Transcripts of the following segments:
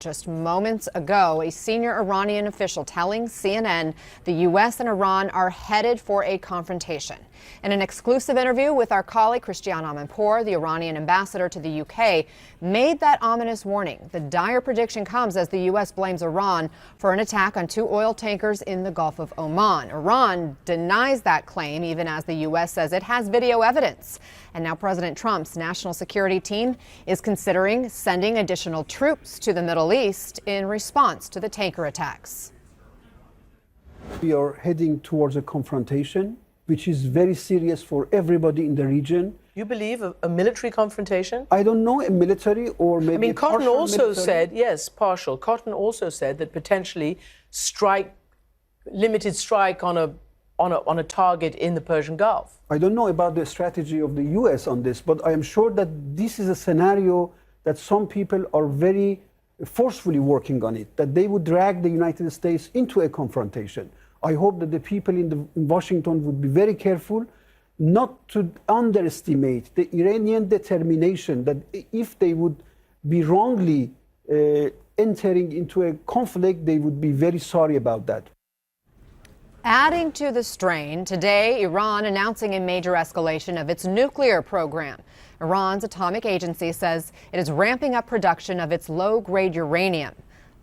Just moments ago, a senior Iranian official telling CNN the U.S. and Iran are headed for a confrontation. In an exclusive interview with our colleague Christiane Amanpour, the Iranian ambassador to the U.K. made that ominous warning. The dire prediction comes as the U.S. blames Iran for an attack on 2 oil tankers in the Gulf of Oman. Iran denies that claim, even as the U.S. says it has video evidence. And now President Trump's national security team is considering sending additional troops to the Middle East in response to the tanker attacks. We are heading towards a confrontation, which is very serious for everybody in the region. You believe a military confrontation? I don't know, a military or maybe. I mean, Cotton also military. said, yes, partial. Cotton also said that potentially limited strike on a target in the Persian Gulf. I don't know about the strategy of the U.S. on this, but I am sure that this is a scenario that some people are very forcefully working on it, that they would drag the United States into a confrontation. I hope that the people in Washington would be very careful not to underestimate the Iranian determination that if they would be wrongly entering into a conflict, they would be very sorry about that. Adding to the strain, today, Iran announcing a major escalation of its nuclear program. Iran's atomic agency says it is ramping up production of its low-grade uranium.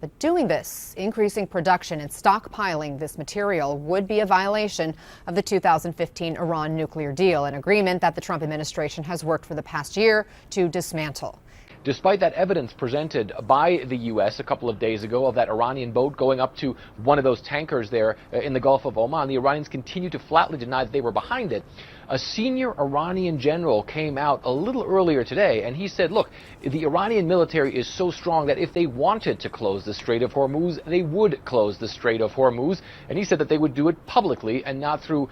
But doing this, increasing production and stockpiling this material, would be a violation of the 2015 Iran nuclear deal, an agreement that the Trump administration has worked for the past year to dismantle. Despite that evidence presented by the U.S. a couple of days ago of that Iranian boat going up to one of those tankers there in the Gulf of Oman, the Iranians continue to flatly deny that they were behind it. A senior Iranian general came out a little earlier today, and he said, look, the Iranian military is so strong that if they wanted to close the Strait of Hormuz, they would close the Strait of Hormuz. And he said that they would do it publicly and not through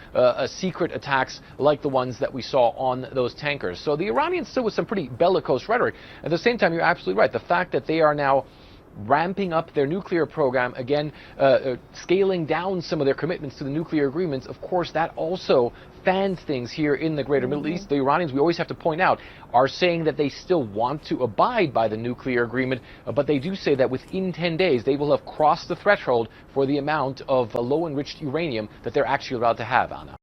secret attacks like the ones that we saw on those tankers. So the Iranians still with some pretty bellicose rhetoric. At the same time, you're absolutely right. The fact that they are now ramping up their nuclear program, again, scaling down some of their commitments to the nuclear agreements, of course, that also fans things here in the greater Middle East. The Iranians, we always have to point out, are saying that they still want to abide by the nuclear agreement, but they do say that within 10 days they will have crossed the threshold for the amount of low-enriched uranium that they're actually allowed to have, Anna.